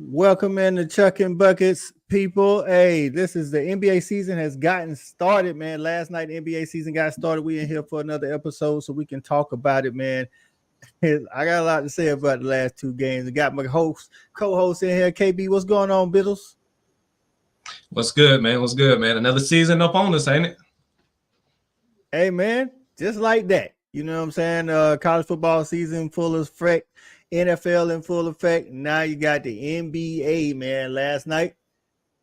Welcome in to Chuckin Buckets, people. Hey, this is the NBA season has gotten started, man. Last night, the NBA season got started. We in here for another episode so we can talk about it, man. I got a lot to say about the last two games. I got my co-host in here. KB, what's going on, Biddles? What's good, man? What's good, man? Another season up on us, ain't it? Hey, man, just like that. You know what I'm saying? College football season full effect, NFL in full effect. Now you got the NBA, man. Last night,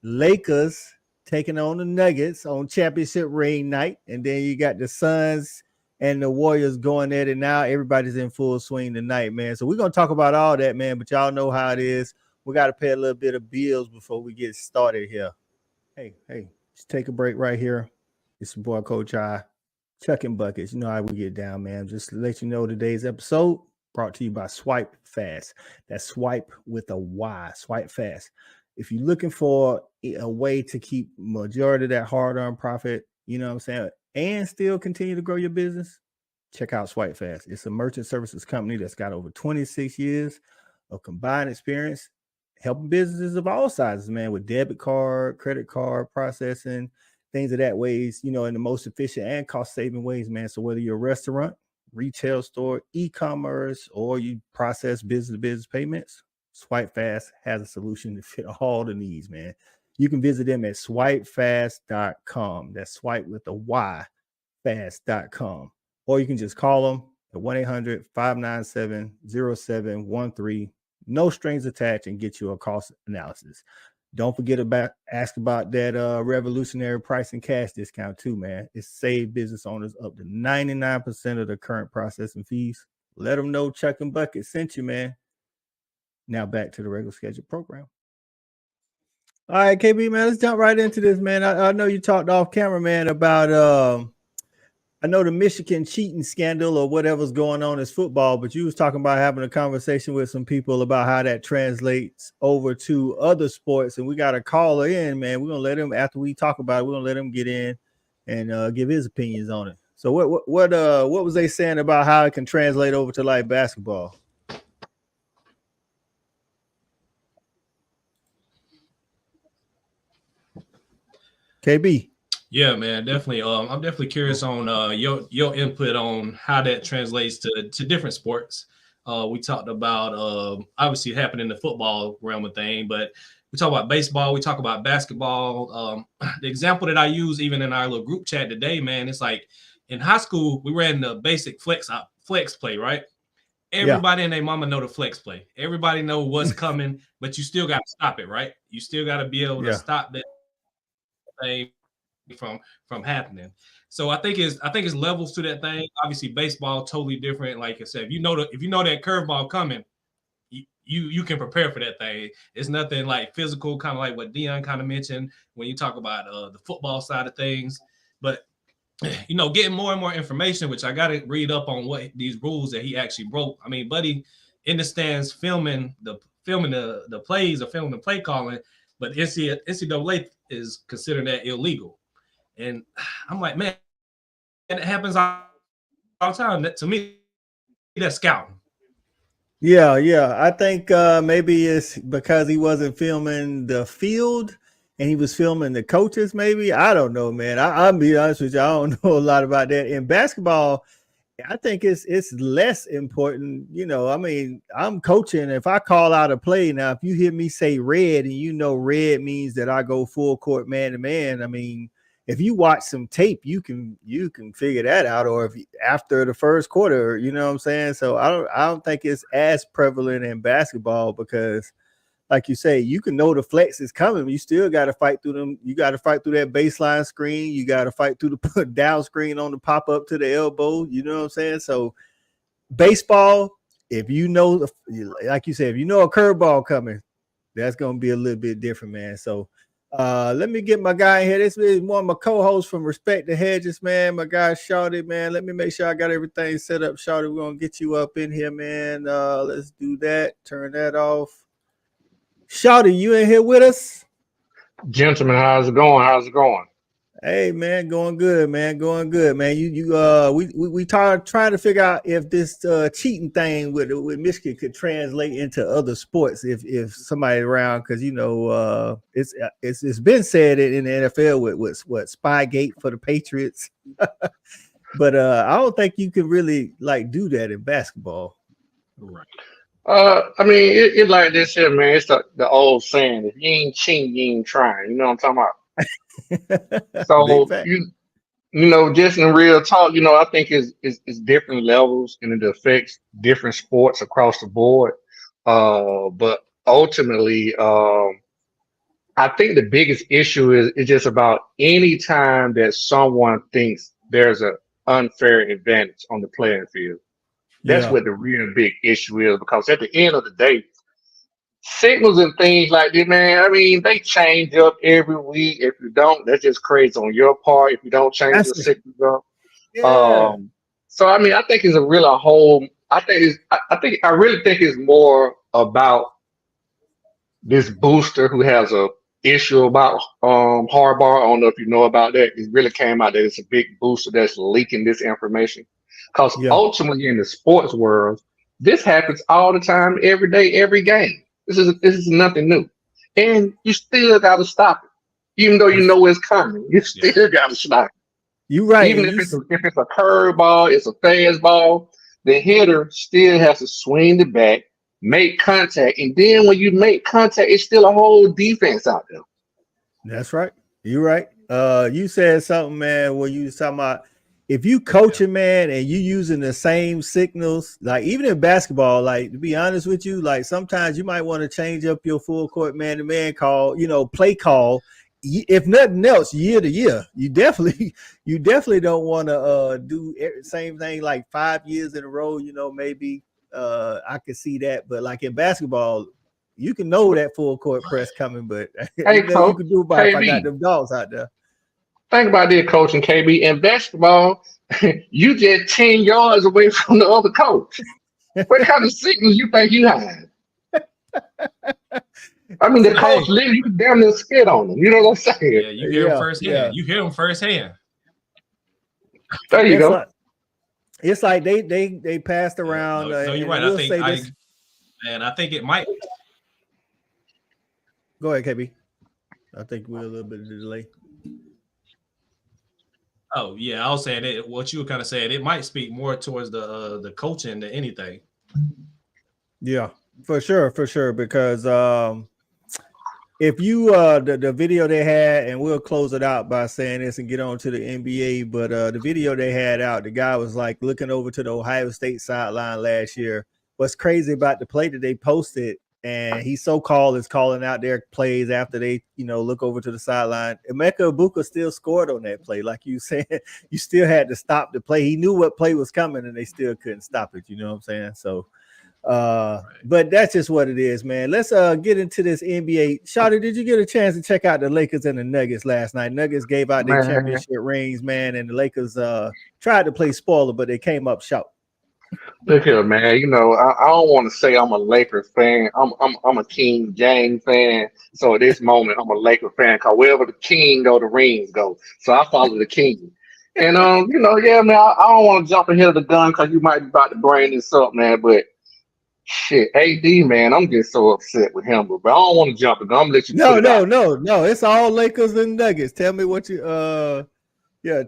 Lakers taking on the Nuggets on championship ring night. And then you got the Suns and the Warriors going at it now. Everybody's in full swing tonight, man. So we're going to talk about all that, man. But y'all know how it is. We got to pay a little bit of bills before we get started here. Hey, just take a break right here. It's your boy, Coach I. Chuckin Buckets. You know how we get down, man. Just to let you know, today's episode brought to you by Swipe Fast. That's Swipe with a Y. Swipe Fast. If you're looking for a way to keep majority of that hard-earned profit, you know what I'm saying, and still continue to grow your business, check out Swipe Fast. It's a merchant services company that's got over 26 years of combined experience helping businesses of all sizes, man, with debit card, credit card processing, things of that ways, you know, in the most efficient and cost-saving ways, man. So whether you're a restaurant, retail store, e-commerce, or you process business-to-business payments, Swipe Fast has a solution to fit all the needs, man. You can visit them at swipefast.com. That's swipe with a Y, fast.com. Or you can just call them at 1-800-597-0713. No strings attached, and get you a cost analysis. Don't forget ask about that revolutionary pricing cash discount too, man. It's saved business owners up to 99% of the current processing fees. Let them know Chuckin Buckets sent you, man. Now back to the regular scheduled program. All right, KB, man, let's jump right into this, man. I know you talked off camera, man, about I know the Michigan cheating scandal or whatever's going on is football, but you was talking about having a conversation with some people about how that translates over to other sports. And we got a caller in, man. We're gonna let him, after we talk about it, we're gonna let him get in and give his opinions on it. So what was they saying about how it can translate over to like basketball? KB. Yeah, man, definitely. I'm definitely curious on your input on how that translates to different sports. We talked about obviously it happened in the football realm of thing, but we talk about baseball, we talk about basketball. The example that I use even in our little group chat today, man, it's like in high school we ran the basic flex play, right? Everybody and their mama know the flex play. Everybody know what's coming, but you still got to stop it, right? You still got to be able to stop that thing from happening. So I think it's levels to that thing. Obviously, baseball totally different. Like I said, if you know that curveball coming, you can prepare for that thing. It's nothing like physical, kind of like what Dion kind of mentioned when you talk about the football side of things. But getting more and more information, which I got to read up on what these rules that he actually broke. I mean, buddy, in the stands filming the plays or filming the play calling, but NCAA is considering that illegal. And I'm like, man, it happens all the time. To me, that's scouting. Yeah. I think maybe it's because he wasn't filming the field and he was filming the coaches, maybe. I don't know, man. I'll be honest with you. I don't know a lot about that. In basketball, I think it's less important. I mean, I'm coaching. If I call out a play now, if you hear me say red and red means that I go full court man to man, I mean, if you watch some tape, you can figure that out. Or if after the first quarter, you know what I'm saying? So I don't think it's as prevalent in basketball because, like you say, you can know the flex is coming. You still got to fight through them. You got to fight through that baseline screen. You got to fight through the down screen on the pop up to the elbow. You know what I'm saying? So baseball, if you know, like you said, if you know a curveball coming, that's going to be a little bit different, man. So let me get my guy in here. This is one of my co-hosts from Respect the Hedges, man. My guy Shawty, man. Let me make sure I got everything set up. Shawty, we're going to get you up in here, man. Let's do that. Turn that off. Shawty, you in here with us? Gentlemen, how's it going? Hey man, going good, man. Going good, man. We trying to figure out if this cheating thing with Michigan could translate into other sports if somebody around, because it's been said in the NFL with what Spygate for the Patriots, but I don't think you can really like do that in basketball. Right. I mean, it like this here, man. It's the old saying: if you ain't cheating, you ain't trying. You know what I'm talking about? Big So fact. just in real talk, I think it's different levels and it affects different sports across the board. But ultimately, I think the biggest issue is just about any time that someone thinks there's an unfair advantage on the playing field. That's Yeah, what the real big issue is because at the end of the day, signals and things like that, man. I mean, they change up every week. If you don't, that's just crazy on your part. If you don't change that's your it. signals up, Yeah, so I mean, I think it's a real a whole. I really think it's more about this booster who has a issue about Harbaugh. I don't know if you know about that. It really came out that it's a big booster that's leaking this information. Because yeah. ultimately in the sports world, this happens all the time, every day, every game. This is nothing new. And you still gotta stop it. Even though you That's know it's coming, you Yeah. still gotta stop it. you right, Even and if it's a curveball, it's a fastball, the hitter still has to swing the bat, make contact, and then when you make contact, it's still a whole defense out there. That's right. You're right. You said something, man, where you was talking about if you coaching, man, and you using the same signals, like even in basketball, like to be honest with you, like sometimes you might want to change up your full court man to man call, play call. If nothing else, year to year, you definitely, you definitely don't want to do same thing like 5 years in a row. Maybe I could see that, but like in basketball, you can know that full court press coming, but Hey, ain't nothing you coach, can do about it if I got KB, them dogs out there. think about this, coaching KB. In basketball, you just 10 yards away from the other coach. What kind of signals you think you have? I mean, the coach Hey, literally, you can damn near spit on him. You know what I'm saying? Yeah, you hear them yeah, firsthand. yeah. You hear them firsthand. There you It's go. like they passed around, No, you're and I right. I will think say this. I think it might. Go ahead, KB. I think we're a little bit of delay. Oh yeah, I was saying it. What you were kind of saying, it might speak more towards the coaching than anything. Yeah, for sure. Because if you the video they had, and we'll close it out by saying this and get on to the NBA, but the video they had out, the guy was like looking over to the Ohio State sideline last year. What's crazy about the play that they posted, and he so called is calling out their plays after they look over to the sideline. Emeka Ibuka still scored on that play, like you said. You still had to stop the play. He knew what play was coming, and they still couldn't stop it. You know what I'm saying? So Right. but that's just what it is, man. Let's get into this NBA. Shawty, did you get a chance to check out the Lakers and the Nuggets last night? Nuggets gave out their Man, championship rings, man, and the Lakers tried to play spoiler, but they came up short. look here, man. I don't want to say I'm a Lakers fan. I'm a King James fan. So at this moment, I'm a Laker fan. Cause wherever the King go, the rings go. So I follow the King. And yeah, man. I don't want to jump ahead of the gun because you might be about to bring this up, man. But shit, AD, man, I'm just so upset with him. But I don't want to jump the gun. I'm gonna let you put No, it no, out. no, no. It's all Lakers and Nuggets. Tell me what you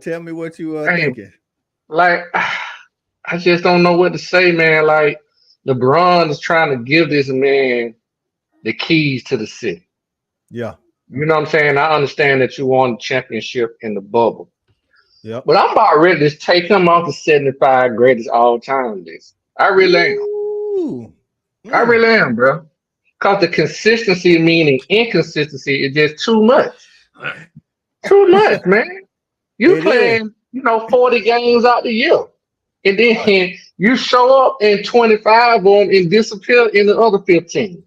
tell me what you Hey, thinking. like, I just don't know what to say, man. Like, LeBron is trying to give this man the keys to the city. Yeah. You know what I'm saying? I understand that you won the championship in the bubble, Yep. but I'm about ready to take him off the 75 greatest all time list. I really am. Ooh. I Mm. really am, bro. Because the consistency meaning inconsistency is just too much. Too much, man. You It is. playing, 40 games out the year. And then you show up in 25 of them and disappear in the other 15.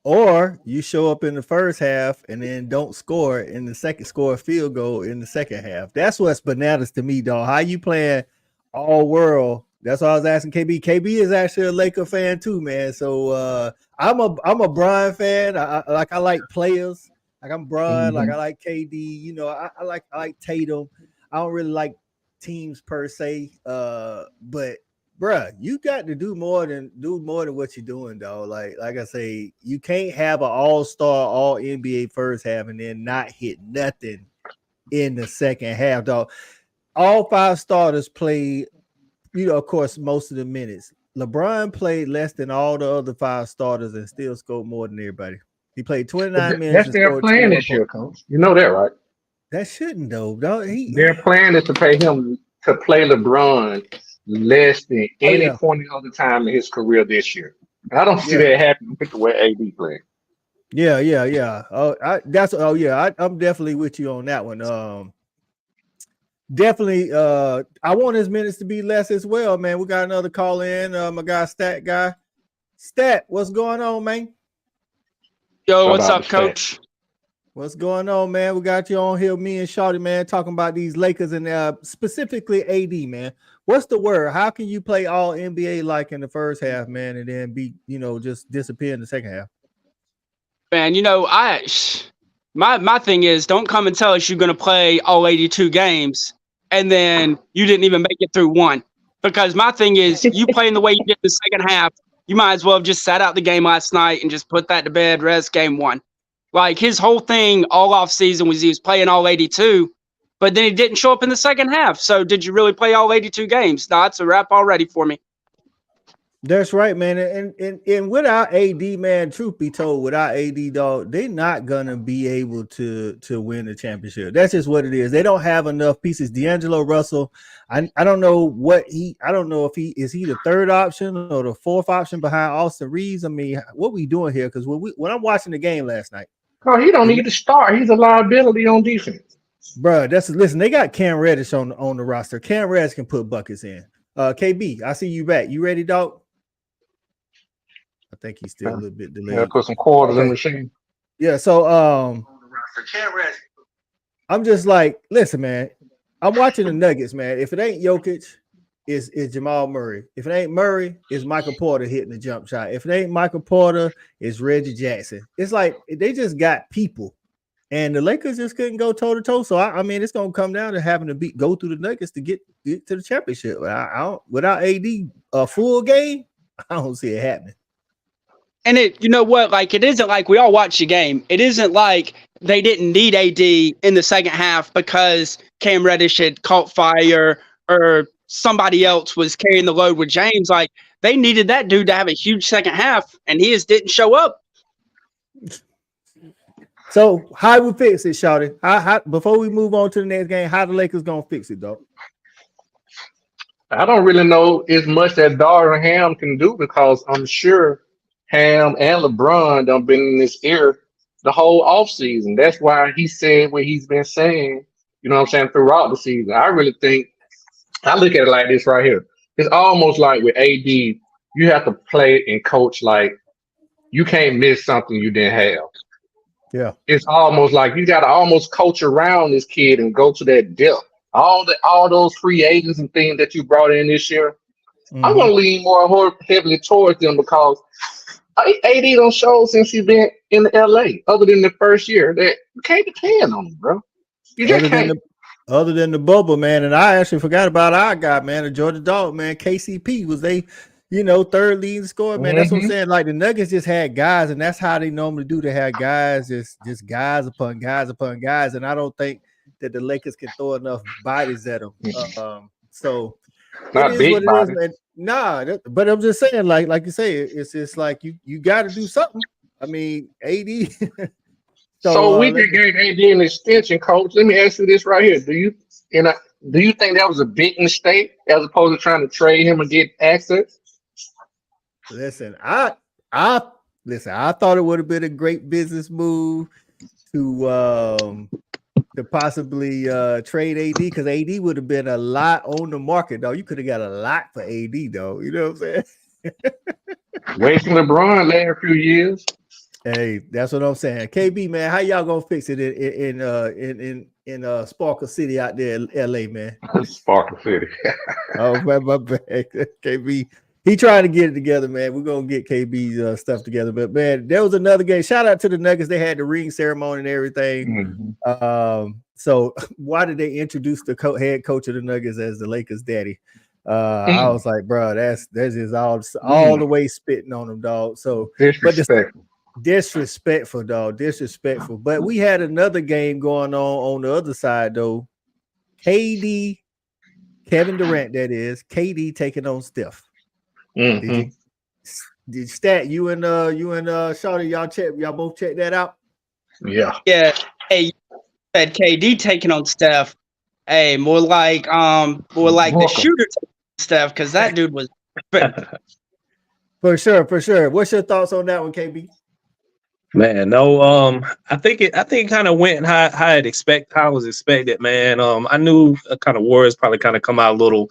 Or you show up in the first half and then don't score in the second, score a field goal in the second half. That's what's bananas to me, dog. How you playing all world? That's why I was asking KB. KB is actually a Laker fan too, man. So I'm a Brian fan. I like players. Like I'm broad, like I like KD. You know, I like Tatum. I don't really like teams per se. But bruh, you got to do more than what you're doing, dog. Like I say, you can't have an all-star, all NBA first half and then not hit nothing in the second half, dog. All 5 starters played, of course, most of the minutes. LeBron played less than all the other 5 starters and still scored more than everybody. He played 29 minutes That's and their scored plan 21 this year, points. coach. You know that, right? That shouldn't though. Dog. Their plan is to pay him to play LeBron less than any point other time in his career this year. I don't see that happening with the way AD playing. Yeah. I'm definitely with you on that one. Definitely. I want his minutes to be less as well, man. We got another call in. My guy, Stat guy. Stat, what's going on, man? Yo, what's up, coach? What's going on, man? We got you on here, me and Shawty, man, talking about these Lakers and specifically AD, man. What's the word? How can you play all NBA like in the first half, man, and then be, just disappear in the second half? Man, my thing is, don't come and tell us you're going to play all 82 games and then you didn't even make it through one. Because my thing is, you playing the way you did the second half, you might as well have just sat out the game last night and just put that to bed, rest game one. Like, his whole thing all off season was he was playing all 82, but then he didn't show up in the second half. So did you really play all 82 games? No, it's a wrap already for me. That's right, man. And without AD, man, truth be told, without AD, dog, they're not gonna be able to win the championship. That's just what it is. They don't have enough pieces. D'Angelo Russell, I don't know if he is the third option or the fourth option behind Austin Reeves. I mean, what we doing here? Because when I'm watching the game last night, he don't need to start. He's a liability on defense, bro. Listen. They got Cam Reddish on the roster. Cam Reddish can put buckets in. KB, I see you back. You ready, dog? I think he's still a little bit delayed. Yeah, put some quarters in the machine. Yeah, so I'm just like, listen, man. I'm watching the Nuggets, man. If it ain't Jokic, it's Jamal Murray. If it ain't Murray, it's Michael Porter hitting the jump shot. If it ain't Michael Porter, it's Reggie Jackson. It's like they just got people, and the Lakers just couldn't go toe to toe. So I mean, it's gonna come down to having to go through the Nuggets to get to the championship. I don't, without AD a full game, I don't see it happening. And you know what? Like, it isn't like we all watch the game. It isn't like they didn't need AD in the second half because Cam Reddish had caught fire or somebody else was carrying the load with James. Like, they needed that dude to have a huge second half, and he just didn't show up. So how we fix it, Shawty? How before we move on to the next game, how the Lakers gonna fix it, dog? I don't really know as much that Darvin Ham can do because I'm sure Ham and LeBron done been in this ear the whole offseason. That's why he said what he's been saying, you know what I'm saying, throughout the season. I really think, I look at it like this right here. It's almost like with AD, you have to play and coach like you can't miss something you didn't have. Yeah. It's almost like you got to almost coach around this kid and go to that depth. All those free agents and things that you brought in this year, I'm going to lean more heavily towards them because AD don't show since he's been in the LA, other than the first year. That you can't depend on him, bro. You just can't. Other than the bubble, man, and I actually forgot about our guy, man, the Georgia Dog, man. KCP was third leading scorer, man. That's what I'm saying. Like the Nuggets just had guys, and that's how they normally do. They have guys, just guys upon guys upon guys, and I don't think that the Lakers can throw enough bodies at them. So not it is big what body. it is, man. Nah, but I'm just saying, like you say, it's just like you got to do something. I mean, AD. So we just gave AD an extension, coach. Let me ask you this right here: Do you think that was a big mistake as opposed to trying to trade him and get access? Listen, I thought it would have been a great business move to possibly trade AD because AD would have been a lot on the market, though. You could have got a lot for AD, though. You know what I'm saying? Wasting LeBron last few years. Hey, that's what I'm saying. KB, man, how y'all gonna fix it in Sparkle City out there in LA, man? Sparkle City. Oh, my bad. KB, He trying to get it together, man. We're gonna get KB's stuff together. But man, there was another game. Shout out to the Nuggets. They had the ring ceremony and everything. So why did they introduce the head coach of the Nuggets as the Lakers daddy? I was like, bro, that's just all the way spitting on them, dog. So disrespectful, dog. Disrespectful. But we had another game going on the other side, though. Kevin Durant, that is. KD taking on Steph. Did Stat, you and Shawty, y'all both check that out? Yeah. Hey, you said KD taking on Steph. Hey, more like the shooter taking on Steph, because that dude was for sure. What's your thoughts on that one, KB? Man, no, I think it kind of went how I was expected, man. I knew kind of Warriors probably kind of come out a little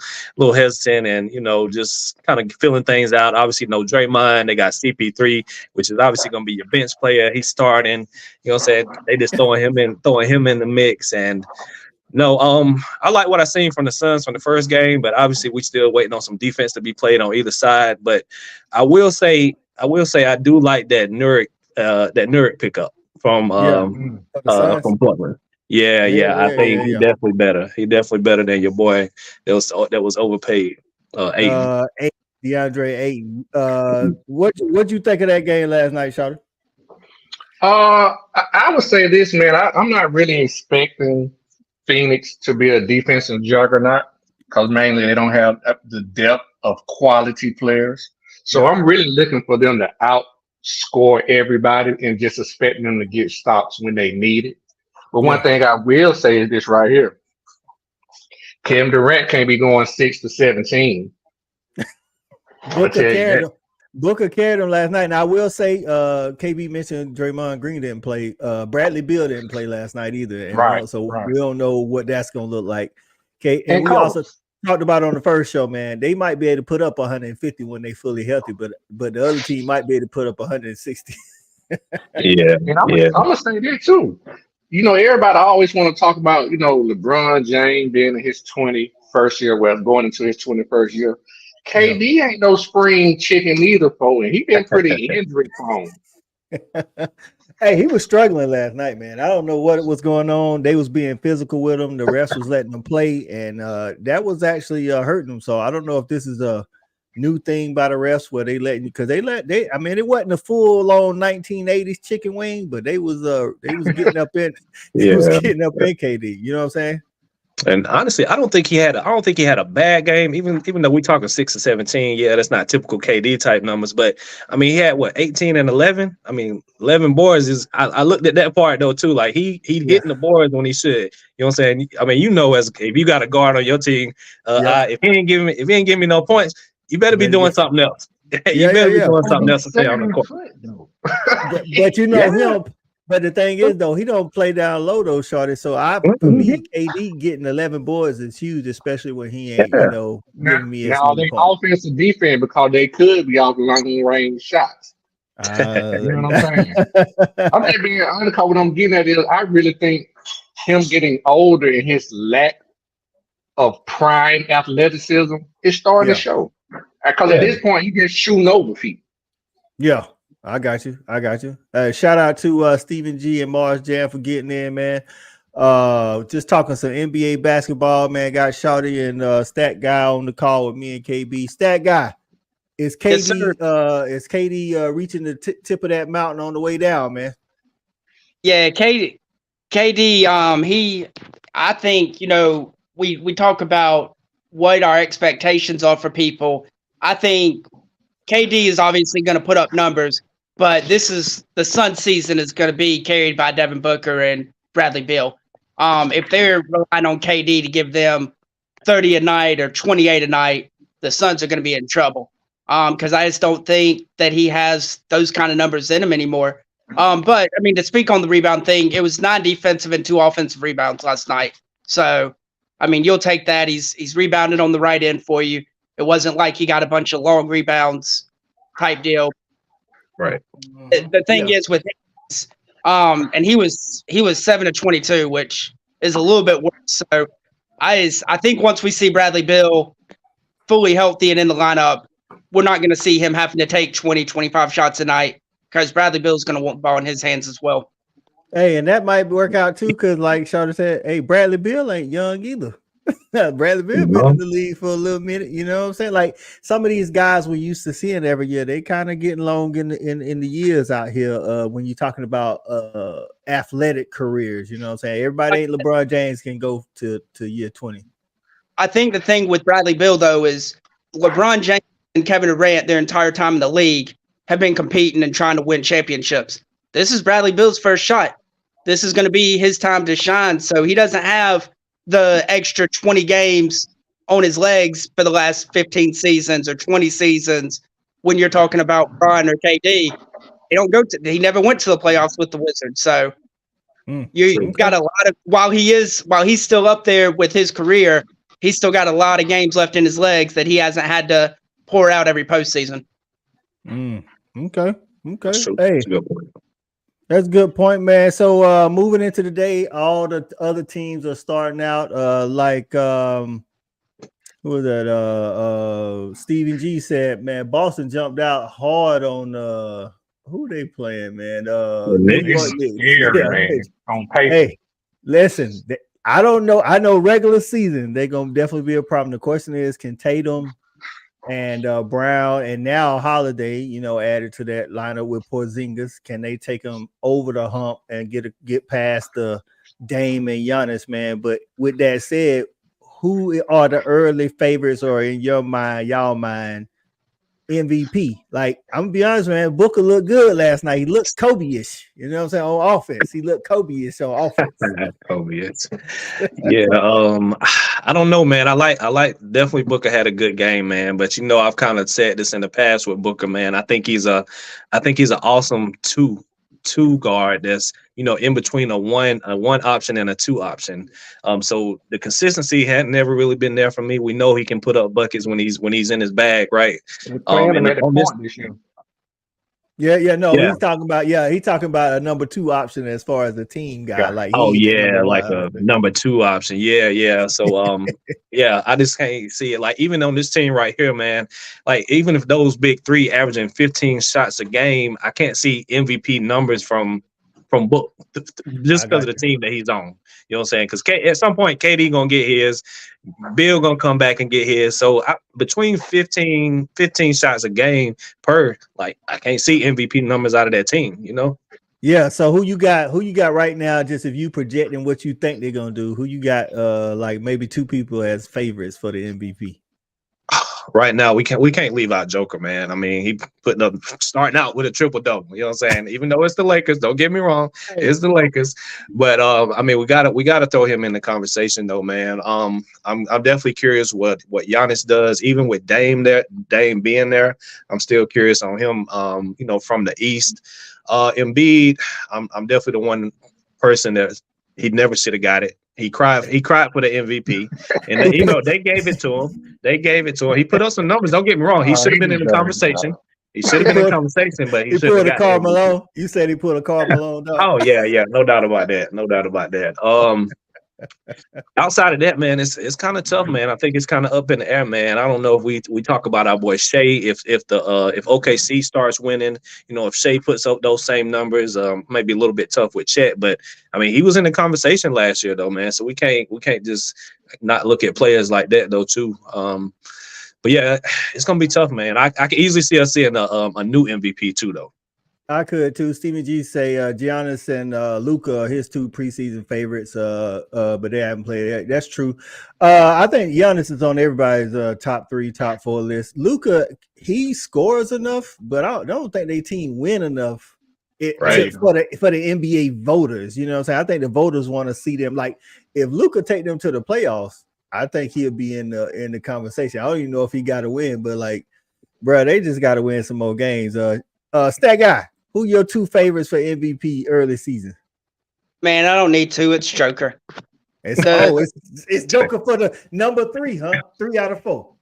hesitant and, just kind of filling things out. Obviously, no Draymond. They got CP3, which is obviously going to be your bench player. He's starting, you know what I'm saying? They just throwing him in the mix. And no, I like what I seen from the Suns from the first game, but obviously we still waiting on some defense to be played on either side. But I will say I do like that Nurkic pickup from Portland. Yeah. I think he's definitely better. He's definitely better than your boy that was overpaid. DeAndre Ayton. What'd you think of that game last night, Shawty? I would say this, man. I'm not really expecting Phoenix to be a defensive juggernaut because mainly they don't have the depth of quality players. So I'm really looking for them to outscore everybody and just expecting them to get stops when they need it. But one thing I will say is this right here. Kevin Durant can't be going 6 to 17. Booker carried him last night. And I will say, KB mentioned Draymond Green didn't play. Bradley Beal didn't play last night either. And we don't know what that's going to look like. Okay, and we also talked about on the first show, man. They might be able to put up 150 when they fully healthy, but the other team might be able to put up 160. And I'm gonna say that too. Everybody always want to talk about LeBron James being in his 21st year, going into his 21st year. KD ain't no spring chicken either, and he been pretty injury prone. Hey, he was struggling last night, man. I don't know what was going on. They was being physical with him. The refs was letting him play, and that was actually hurting him. So I don't know if this is a new thing by the refs where they letting because it wasn't a full on 1980s chicken wing, but they was getting up in getting up in KD. You know what I'm saying? And honestly, I don't think he had a bad game, even though we talking 6 to 17. Yeah, that's not typical KD type numbers, but I mean, he had 18 and 11. I mean, 11 boards is. I looked at that part though too. Like he hitting the boards when he should. You know what I'm saying? I mean, if you got a guard on your team, if he ain't giving me no points, you better be doing something else. You better be doing something else to stay on the court. But him. But the thing is, though, he don't play down low, though, Shorty. So for me, KD getting 11 boards is huge, especially when he ain't, giving me now they offense and defense because they could be off long range shots. You know what I'm saying? I'm just being honest. What I'm getting at is, I really think him getting older and his lack of prime athleticism is starting to show. Because at this point, he just shooting over feet. Yeah. I got you. Shout out to Stephen G and Mars Jam for getting in, man. Just talking some NBA basketball, man. Got Shawty and Stat Guy on the call with me and KB. Stat Guy, is KD reaching the tip of that mountain on the way down, man? Yeah, KD. I think we talk about what our expectations are for people. I think KD is obviously going to put up numbers, but the Sun season is going to be carried by Devin Booker and Bradley Beal. If they're relying on KD to give them 30 a night or 28 a night, the Suns are going to be in trouble. Because I just don't think that he has those kind of numbers in him anymore. But I mean, to speak on the rebound thing, it was 9 defensive and 2 offensive rebounds last night. So, I mean, you'll take that. He's rebounded on the right end for you. It wasn't like he got a bunch of long rebounds type deal. Right. The thing is with him, and he was 7 of 22, which is a little bit worse. So I think once we see Bradley Beal fully healthy and in the lineup, we're not going to see him having to take 20, 25 shots a night because Bradley Beal's going to want the ball in his hands as well. Hey, and that might work out too, because like Shawty said, hey, Bradley Beal ain't young either. Bradley Beal been in the league for a little minute. You know what I'm saying? Like some of these guys we used to seeing every year, they kind of getting long in the years out here. When you're talking about athletic careers, you know what I'm saying? Everybody ain't LeBron James can go to year 20. I think the thing with Bradley Beal though is LeBron James and Kevin Durant their entire time in the league have been competing and trying to win championships. This is Bradley Beal's first shot. This is going to be his time to shine. So he doesn't have the extra 20 games on his legs for the last 15 seasons or 20 seasons. When you're talking about Bron or KD, he never went to the playoffs with the Wizards. So you've got a lot of, while he's still up there with his career, he's still got a lot of games left in his legs that he hasn't had to pour out every postseason. Okay. Hey, that's a good point, man. So moving into the day, all the other teams are starting out like who was that? Stephen G said, man, Boston jumped out hard on who they playing, man. New York man, on paper. Hey, listen, I don't know. I know regular season they're gonna definitely be a problem. The question is, can Tatum and Brown and now Holiday, added to that lineup with Porzingis, can they take them over the hump and get past the Dame and Giannis, man? But with that said, who are the early favorites, or in y'all mind, MVP? Like, I'm gonna be honest, man, Booker looked good last night. He looked Kobe-ish, you know what I'm saying, on offense. He looked Kobe-ish on offense. Kobe-ish. Yeah, I don't know, man. I like definitely Booker had a good game, man. But I've kind of said this in the past with Booker, man. I think he's an awesome two guard that's in between a one option and a two option. So the consistency had never really been there for me. We know he can put up buckets when he's in his bag, right? He's talking about a number two option as far as the team guy. Like a number two option. Yeah. So I just can't see it. Like even on this team right here, man, like even if those big three averaging 15 shots a game, I can't see MVP numbers from Book just because of the team that he's on. You know what I'm saying? Because at some point, KD gonna get his, Bill gonna come back and get his. So between 15 shots a game per, like I can't see MVP numbers out of that team. Yeah. So who you got right now? Just if you projecting what you think they're gonna do, who you got? Like maybe two people as favorites for the MVP. Right now, we can't leave out Joker, man. I mean, he starting out with a triple double. You know what I'm saying? Even though it's the Lakers, don't get me wrong, it's the Lakers. But I mean, we gotta throw him in the conversation, though, man. I'm definitely curious what Giannis does, even with Dame being there. I'm still curious on him. From the East, Embiid. I'm definitely the one person that he never should have got it. He cried for the MVP, and they gave it to him. He put up some numbers. Don't get me wrong. He should have been in the conversation. He should have been in the conversation, but he put a Karl Malone. You said he put a Karl Malone. Oh yeah, no doubt about that. Outside of that, man, it's kind of tough, man. I think it's kind of up in the air, man. I don't know if we talk about our boy Shea, if OKC starts winning, if Shea puts up those same numbers, might be a little bit tough with Chet, but I mean he was in the conversation last year though, man. So we can't just not look at players like that though too. But yeah, it's gonna be tough, man. I can easily see us seeing a new MVP too though. I could too. Stephen G say Giannis and Luka are his two preseason favorites, but they haven't played. That's true. I think Giannis is on everybody's top 3, top 4 list. Luka, he scores enough, but I don't think their team win enough for the NBA voters. You know what I'm saying? I think the voters want to see them. Like if Luka take them to the playoffs, I think he'll be in the conversation. I don't even know if he got to win, but like, bro, they just got to win some more games. Stat guy. Who your two favorites for MVP early season? Man, I don't need to. It's Joker. It's Joker for the number 3, huh? 3 out of 4.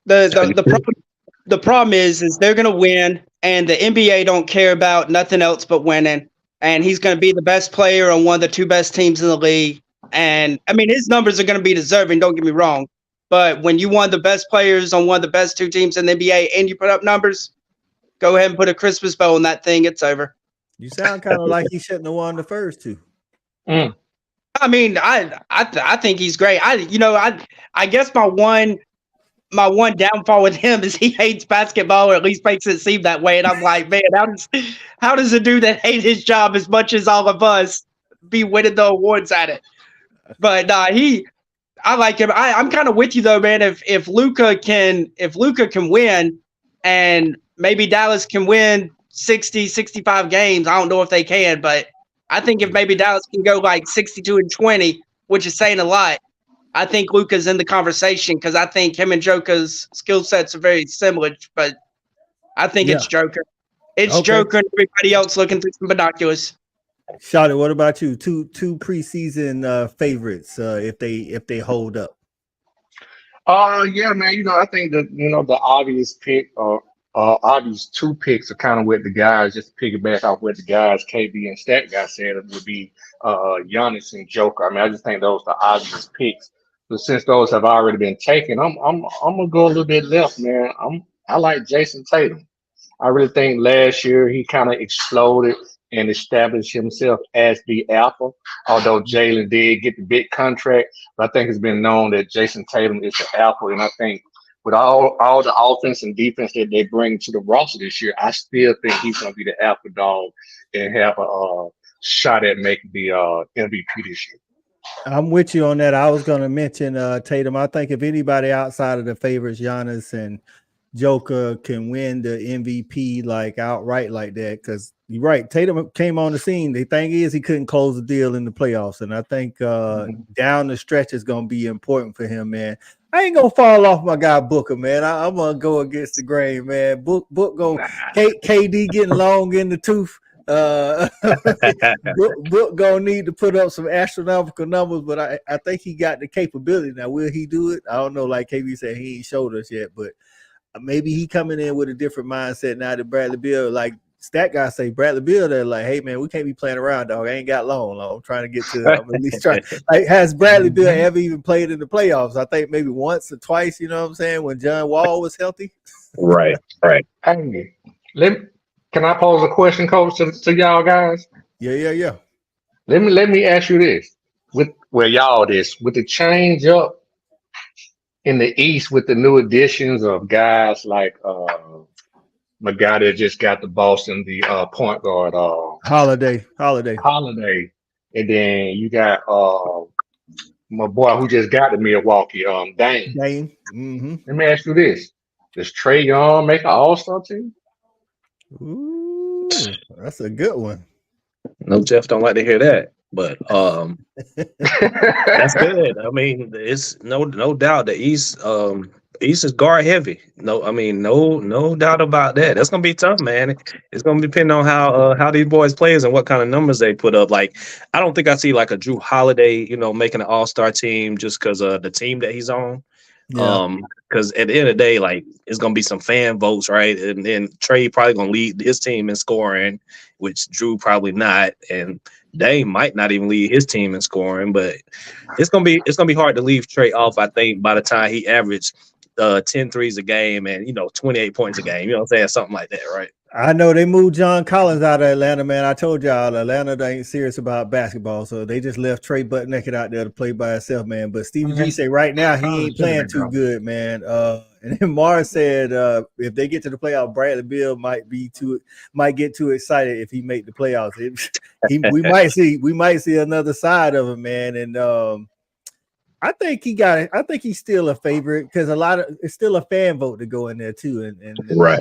The problem is they're gonna win, and the NBA don't care about nothing else but winning. And he's gonna be the best player on one of the 2 best teams in the league. And I mean, his numbers are gonna be deserving. Don't get me wrong, But when you one of the best players on one of the best two teams in the NBA and you put up numbers, go ahead and put a Christmas bow on that thing. It's over. You sound kind of like he shouldn't have won the first two. I mean, I think he's great. I guess my one downfall with him is he hates basketball, or at least makes it seem that way. And I'm like, man, how does a dude that hates his job as much as all of us be winning the awards at it? But I like him. I'm kind of with you though, man. If Luka can win, and maybe Dallas can win 60, 65 games, I don't know if they can, but I think if maybe Dallas can go like 62-20, which is saying a lot, I think Luka's in the conversation because I think him and Joker's skill sets are very similar, but I think it's Joker. It's Joker and everybody else looking through some binoculars. Shawty, what about you? Two preseason favorites if they hold up. Yeah, man. I think that the obvious pick obvious two picks are kind of what the guys, just to piggyback off what the guys KB and Stat guy said, it would be Giannis and Joker. I mean, I just think those are the obvious picks. But since those have already been taken, I'm gonna go a little bit left, man. I like Jason Tatum. I really think last year he kind of exploded and established himself as the alpha. Although Jalen did get the big contract, but I think it's been known that Jason Tatum is the alpha, and I think with all the offense and defense that they bring to the roster this year, I still think he's going to be the alpha dog and have a shot at making the MVP this year. I'm with you on that. I was going to mention Tatum. I think if anybody outside of the favorites, Giannis and Joker, can win the MVP like outright like that, because you're right. Tatum came on the scene. The thing is, he couldn't close the deal in the playoffs, and I think down the stretch is going to be important for him, man. I ain't gonna fall off my guy Booker, man. I'm gonna go against the grain, man. Book go KD getting long in the tooth. Book gonna need to put up some astronomical numbers, but I think he got the capability. Now, will he do it? I don't know. Like KB said, he ain't showed us yet, but maybe he coming in with a different mindset now that Bradley Beal, like Stat guy say, Bradley Beal, they're like, hey man, we can't be playing around, dog. I ain't got long. I'm trying to get to. I'm at least trying. Like, has Bradley Beal ever even played in the playoffs? I think maybe once or twice. You know what I'm saying? When John Wall was healthy. Right. Hey, can I pose a question, Coach, to y'all guys? Yeah. Let me ask you this: with the change up in the East with the new additions of guys like my guy that just got the Boston, the point guard, Holiday, and then you got my boy who just got to Milwaukee, Dame. Mm-hmm. Let me ask you this: does Trae Young make an All-Star team? Ooh, that's a good one. No, Jeff don't like to hear that, but that's good. I mean, it's no doubt the East is guard heavy. No doubt about that. That's gonna be tough, man. It's gonna depend on how these boys plays and what kind of numbers they put up. Like, I don't think I see like a Drew Holiday, making an All-Star team just because of the team that he's on. Yeah. Because at the end of the day, like, it's gonna be some fan votes, right? And then Trae probably gonna lead his team in scoring, which Drew probably not, and Dame might not even lead his team in scoring. But it's gonna be hard to leave Trae off. I think by the time he averaged 10 threes a game and 28 points a game, you know what I'm saying, something like that, right? I know they moved John Collins out of Atlanta, man. I told y'all Atlanta ain't serious about basketball, so they just left Trae butt naked out there to play by himself, man. But Stevie G say right now he ain't playing too good, man. And then Mars said if they get to the playoffs, Bradley Beal might get too excited if he make the playoffs. We might see another side of him, man. And I think he got it. I think he's still a favorite because it's still a fan vote to go in there too, and right.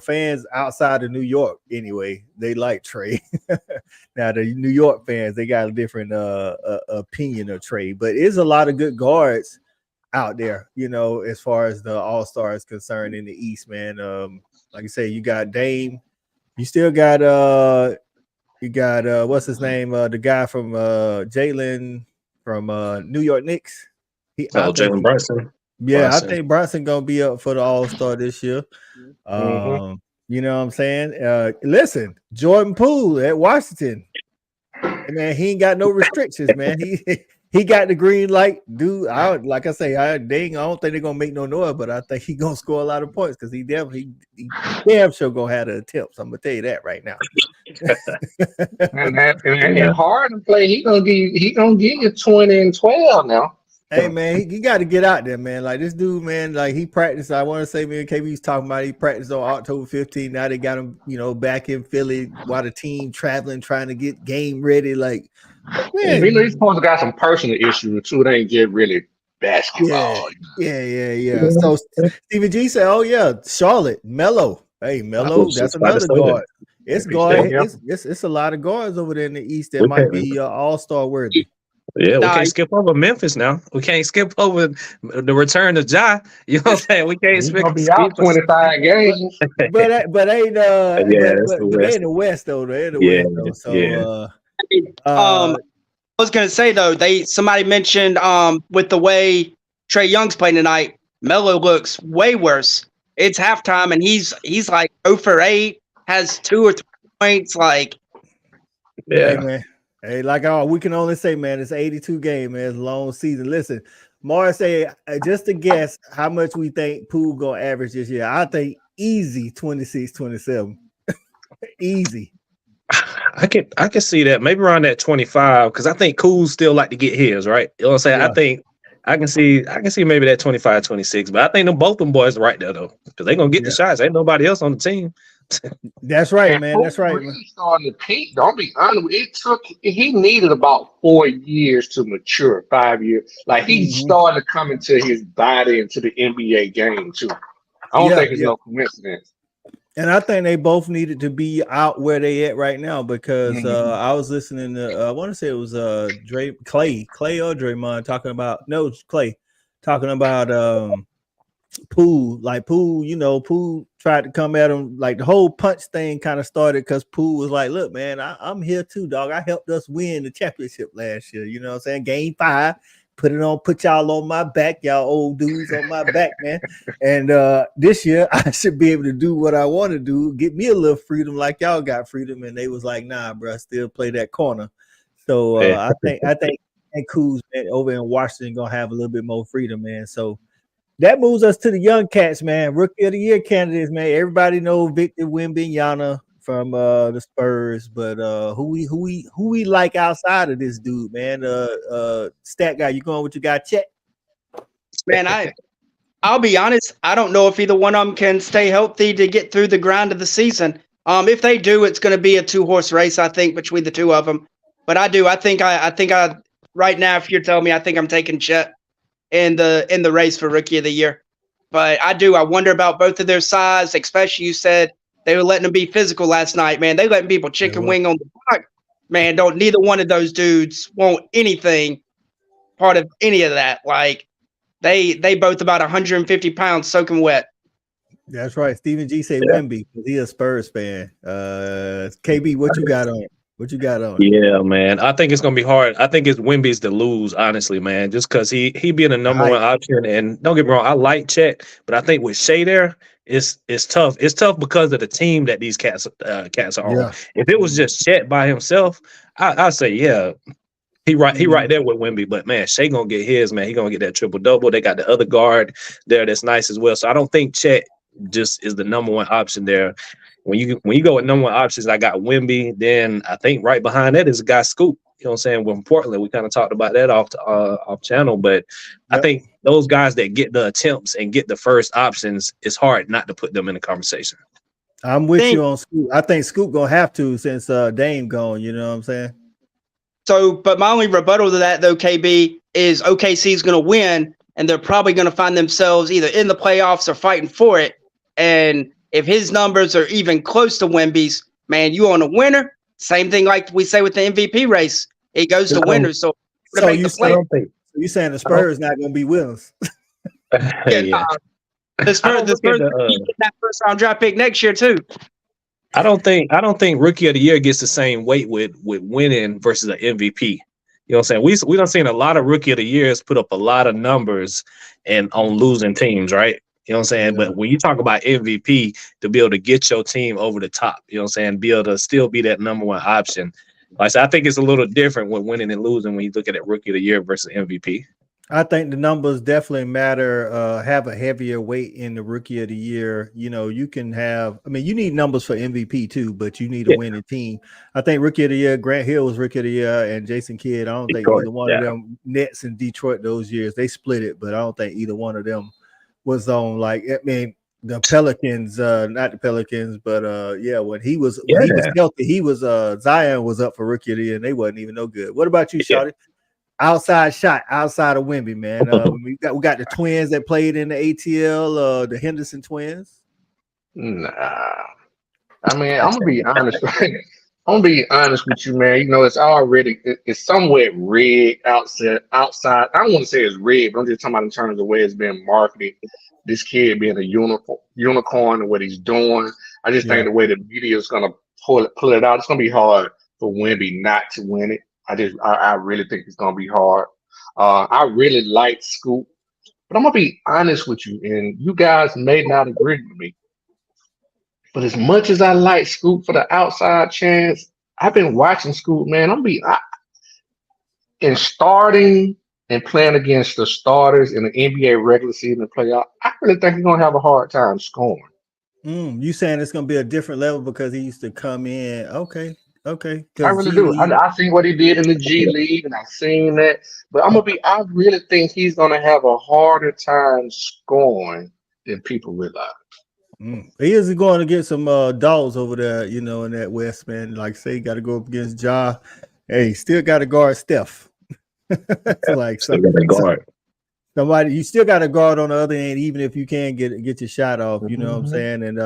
Fans outside of New York anyway, they like Trae. Now the New York fans, they got a different opinion of Trae, but it's a lot of good guards out there, as far as the All-Star is concerned in the East, man. Like I say, you got Dame, you still got what's his name, the guy from Jalen. From New York Knicks. Jalen Brunson. Yeah, I think Brunson gonna be up for the All-Star this year. You know what I'm saying? Listen, Jordan Poole at Washington. Man, he ain't got no restrictions, man. He he got the green light, dude. I don't think they're gonna make no noise, but I think he gonna score a lot of points because he damn sure gonna have the attempts. I'm gonna tell you that right now. and hard to play. He gonna give you 20 and 12 now. Hey man, he got to get out there, man. Like this dude, man, like he practiced. I want to say, me and KB was talking about he practiced on October 15th. Now they got him, back in Philly while the team traveling, trying to get game ready. Like, man, he's supposed to got some personal issues too. It ain't just really basketball. Yeah. So Stephen G said, "Oh yeah, Charlotte, Melo. Hey, Melo, that's another guard. It's guard. It's a lot of guards over there in the East that might be all-star worthy." Yeah, we can't skip over Memphis now. We can't skip over the return of Ja. You know what I'm saying? We can't skip out 25 games. But ain't they're in the West though. They're in the West though. So I was gonna say though, somebody mentioned with the way Trae Young's playing tonight, Melo looks way worse. It's halftime and he's like 0 for 8, has 2 or 3 points. Like, Hey man. Hey, we can only say, man, it's 82 game, man. It's a long season. Listen, Morris say just to guess how much we think Poole gonna average this year. I think easy 26, 27. Easy. I can see that maybe around that 25 because I think Cool still like to get his, right? You know what I'm saying? Yeah. I think I can see maybe that 25, 26, but I think both them boys are right there though because they're gonna get the shots. Ain't nobody else on the team. That's right, man. That's right. Really starting to peak. Don't be honest. He needed about 4 years to mature, 5 years. Like he's starting to come into his body into the NBA game too. I don't think it's no coincidence. And I think they both needed to be out where they at right now because I was listening to I want to say it was Clay or Draymond talking about Clay talking about Poole. Like Poole tried to come at him. Like the whole punch thing kind of started because Poole was like, look, man, I'm here too, dog. I helped us win the championship last year. You know what I'm saying? Game 5. Put y'all on my back, y'all old dudes on my back, man. And this year I should be able to do what I want to do, get me a little freedom like y'all got freedom. And they was like, nah, bro, still play that corner. So I think Kuz over in Washington gonna have a little bit more freedom, man. So that moves us to the young cats, man. Rookie of the year candidates, man. Everybody knows Victor Wembanyama from the Spurs, but who we like outside of this dude, man? Stat guy, you going with your guy Chet? Man, I'll be honest, I don't know if either one of them can stay healthy to get through the grind of the season. If they do, it's going to be a 2-horse race, I think, between the two of them. But I think right now, if you're telling me, I think I'm taking Chet in the race for Rookie of the Year. But I wonder about both of their size, especially you said they were letting them be physical last night, man. They letting people chicken wing on the block. Man, neither one of those dudes want anything part of any of that. Like they both about 150 pounds soaking wet. That's right. Stephen G say Wemby because he's a Spurs fan. KB, what you got on? Yeah, man. I think it's gonna be hard. I think it's Wemby's to lose, honestly, man. Just because he being a number one option, and don't get me wrong, I like Chet, but I think with Shea there, it's tough. It's tough because of the team that these cats are on. If it was just Chet by himself, I'd say he right there with Wemby. But man, Shea gonna get his, man. He gonna get that triple double. They got the other guard there that's nice as well. So I don't think Chet just is the number one option there. When you go with number one options, I got Wemby. Then I think right behind that is a guy Scoop. You know what I'm saying? Well, in Portland, we kind of talked about that off channel, but I think those guys that get the attempts and get the first options, it's hard not to put them in the conversation. I'm with you on Scoop. I think Scoop gonna have to since Dame gone. You know what I'm saying? So, but my only rebuttal to that though, KB, is OKC is gonna win, and they're probably gonna find themselves either in the playoffs or fighting for it. And if his numbers are even close to Wemby's, man, you on a winner. Same thing like we say with the MVP race. It goes to winners. So you saying the Spurs not going to be winners? The Spurs get that first round draft pick next year too. I don't think Rookie of the Year gets the same weight with winning versus an MVP. You know what I'm saying? We done seen a lot of Rookie of the Years put up a lot of numbers and on losing teams, right? You know what I'm saying? Yeah. But when you talk about MVP, to be able to get your team over the top, you know what I'm saying? Be able to still be that number one option. Like I said, I think it's a little different when winning and losing when you look at it Rookie of the Year versus MVP. I think the numbers definitely matter, have a heavier weight in the Rookie of the Year. You know, you can have, I mean, you need numbers for MVP too, but you need a winning team. I think Rookie of the Year, Grant Hill was Rookie of the Year, and Jason Kidd, I don't think either one of them, Nets and Detroit those years, they split it, but I don't think either one of them was on, like, I mean, the Pelicans, not the Pelicans, but when he was healthy, he was Zion was up for Rookie of the Year, and they wasn't even no good. What about you, Shawty? Outside shot, outside of Wemby, man. We got the twins that played in the ATL, the Henderson twins. Nah, I mean, I'm gonna be honest. I'm gonna be honest with you, man. You know, it's somewhat rigged outside. I don't want to say it's rigged, but I'm just talking about in terms of the way it's been marketed. This kid being a unicorn and what he's doing. I just think the way the media is gonna pull it out, it's gonna be hard for Wemby not to win it. I really think it's gonna be hard. I really like Scoop, but I'm gonna be honest with you, and you guys may not agree with me. But as much as I like Scoop for the outside chance, I've been watching Scoop, man. In starting and playing against the starters in the NBA regular season playoff, I really think he's gonna have a hard time scoring. You saying it's gonna be a different level because he used to come in? Okay. I really do. I seen what he did in the G League, and I seen that. But I really think he's gonna have a harder time scoring than people realize. He is going to get some dogs over there, you know, in that West, man. Like say, got to go up against Ja. Hey, still got to guard Steph. Like somebody, you still got to guard on the other end, even if you can't get your shot off. You know what I'm saying? And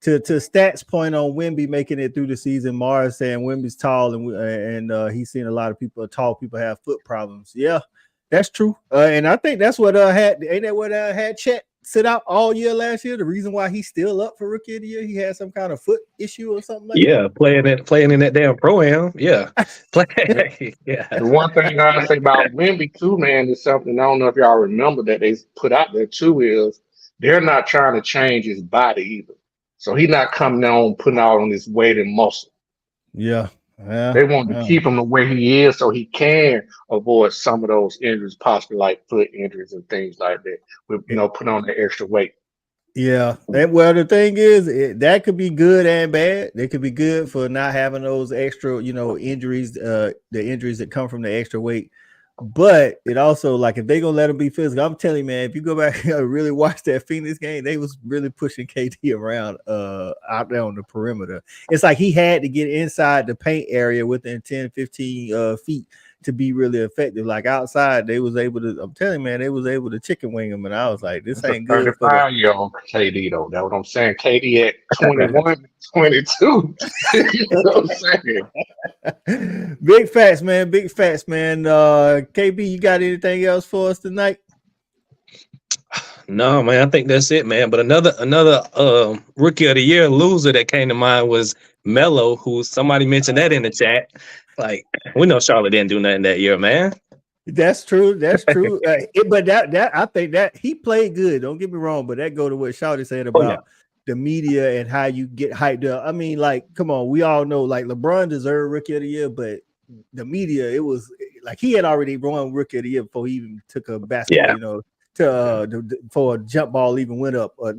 to Stats' point on Wemby making it through the season, Mars saying Wemby's tall and he's seen a lot of tall people have foot problems. Yeah, that's true. And I think that's what had Chet sit out all year last year. The reason why he's still up for Rookie of the Year, he had some kind of foot issue or something like that. Playing in that damn pro-am. Yeah. The one thing I say about Wemby too, man, is something I don't know if y'all remember that they put out there too, is they're not trying to change his body either. So he's not coming on putting out on his weight and muscle. Yeah. They want to keep him the way he is so he can avoid some of those injuries, possibly like foot injuries and things like that. With put on the extra weight. Yeah. Well, the thing is, that could be good and bad. They could be good for not having those extra, injuries, the injuries that come from the extra weight. But it also, like, if they're gonna let him be physical, I'm telling you, man, if you go back and really watch that Phoenix game, they was really pushing KD around out there on the perimeter. It's like he had to get inside the paint area within 10, 15 feet to be really effective. Like outside, they was able to, I'm telling you, man, they was able to chicken wing him. And I was like, this ain't good for 35-year-old KD, though. That's what I'm saying. KD at 21, 22. You know what I'm saying? Big facts, man. KB, you got anything else for us tonight? No, man, I think that's it, man. But another Rookie of the Year loser that came to mind was Melo, who somebody mentioned that in the chat. Like, we know Charlotte didn't do nothing that year, man. That's true. But that I think that he played good. Don't get me wrong, but that go to what Shawty said about the media and how you get hyped up. I mean, like, come on, we all know like LeBron deserved Rookie of the Year, but the media, it was like he had already won Rookie of the Year before he even took a basketball, for a jump ball even went up or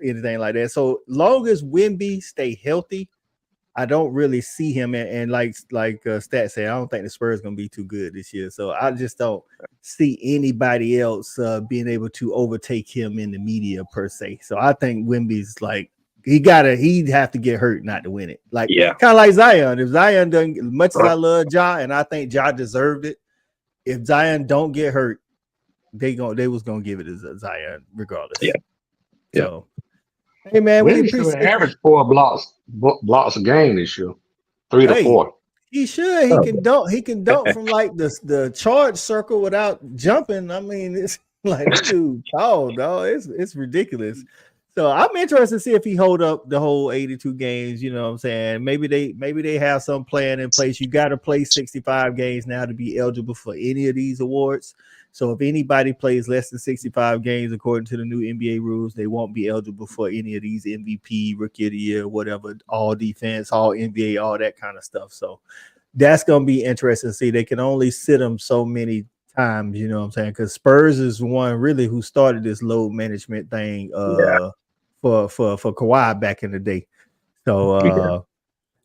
anything like that. So long as Wemby stay healthy, I don't really see him, and like Stat said, I don't think the Spurs going to be too good this year. So I just don't see anybody else being able to overtake him in the media per se. So I think Wemby's like he'd have to get hurt not to win it. Like kind of like Zion. If Zion doesn't, as much as I love Ja, and I think Ja deserved it, if Zion don't get hurt, they was gonna give it to Zion regardless. So. Hey man, we appreciate average 4 blocks a game this year, 3 to 4. He should. He can dunk. He can dunk from like the charge circle without jumping. I mean, it's like dude, tall dog. It's ridiculous. So I'm interested to see if he hold up the whole 82 games. You know what I'm saying? Maybe they have some plan in place. You got to play 65 games now to be eligible for any of these awards. So if anybody plays less than 65 games, according to the new NBA rules, they won't be eligible for any of these MVP, Rookie of the Year, whatever, all defense, all NBA, all that kind of stuff. So that's going to be interesting to see. They can only sit him so many times, you know what I'm saying? Because Spurs is one really who started this load management thing for Kawhi back in the day. So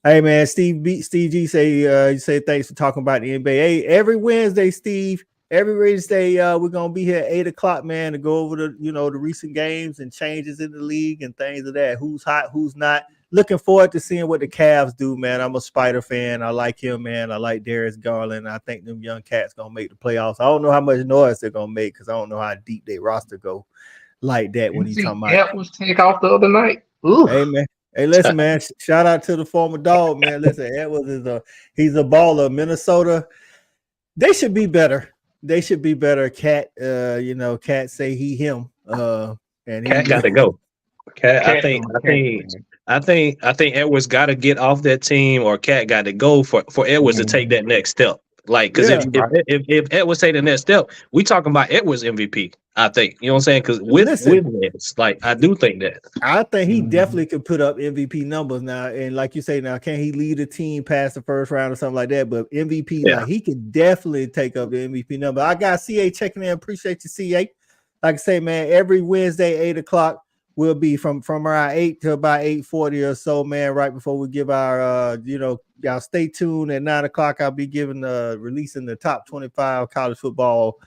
hey man, Steve G say you say thanks for talking about the NBA. Hey, every Wednesday, Steve. Every Wednesday, we're gonna be here at 8:00, man, to go over the the recent games and changes in the league and things of that. Who's hot, who's not. Looking forward to seeing what the Cavs do, man. I'm a Spider fan. I like him, man. I like Darius Garland. I think them young cats gonna make the playoffs. I don't know how much noise they're gonna make because I don't know how deep their roster go like that when you talking about. That was take off the other night. Ooh. Hey man. Hey, listen, man. Shout out to the former dog, man. Listen, Edwards he's a baller. Minnesota, they should be better. They should be better. Cat, Cat say he him. And Cat got to go. Cat, I think Edwards got to get off that team, or Cat got to go for Edwards to take that next step. Like, because if Edwards take the next step, we talking about Edwards MVP. I think, you know what I'm saying? Because with this, like, I do think that. I think he definitely could put up MVP numbers now. And like you say, now, can he lead a team past the first round or something like that? But MVP, like, he could definitely take up the MVP number. I got CA checking in. Appreciate you, CA. Like I say, man, every Wednesday, 8:00, we'll be from around 8 to about 8:40 or so, man, right before we give our, y'all stay tuned. At 9:00, I'll be giving releasing the top 25 college football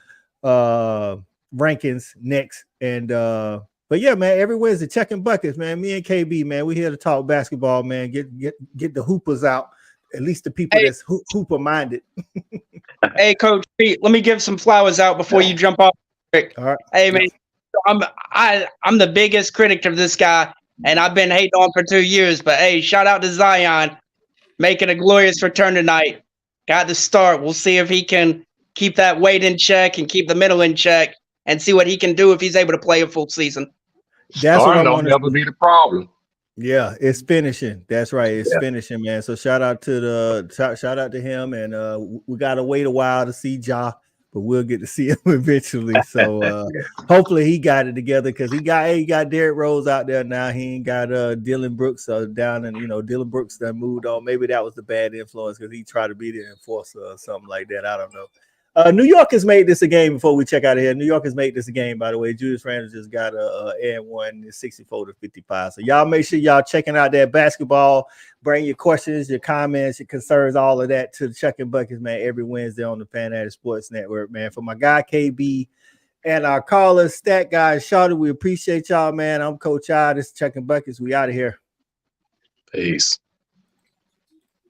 rankings next. And but yeah, man, every Wednesday, Chuckin Buckets, man. Me and KB, man, we here to talk basketball, man. Get the hoopers out, at least the people that's hooper minded. Hey, Coach Pete, let me give some flowers out before you jump off. All right. Hey, man, I'm the biggest critic of this guy, and I've been hating on for 2 years. But hey, shout out to Zion, making a glorious return tonight. Got the start. We'll see if he can keep that weight in check and keep the middle in check, and see what he can do if he's able to play a full season. That's what I want to never be the problem. Yeah, it's finishing. That's right. It's finishing, man. So shout out to him, and we gotta wait a while to see Ja, but we'll get to see him eventually. So hopefully he got it together, because he got Derrick Rose out there now. He ain't got Dylan Brooks down, and Dylan Brooks that moved on. Maybe that was the bad influence because he tried to be the enforcer or something like that. I don't know. New York has made this a game before we check out of here. New York has made this a game, by the way. Julius Randle just got a and one, 64-55. So y'all make sure y'all checking out that basketball. Bring your questions, your comments, your concerns, all of that to the Chuckin Buckets, man, every Wednesday on the Fanatic Sports Network, man. For my guy KB and our callers, stat guys, Shawty, we appreciate y'all, man. I'm Coach I. This is Chuckin Buckets. We out of here. Peace.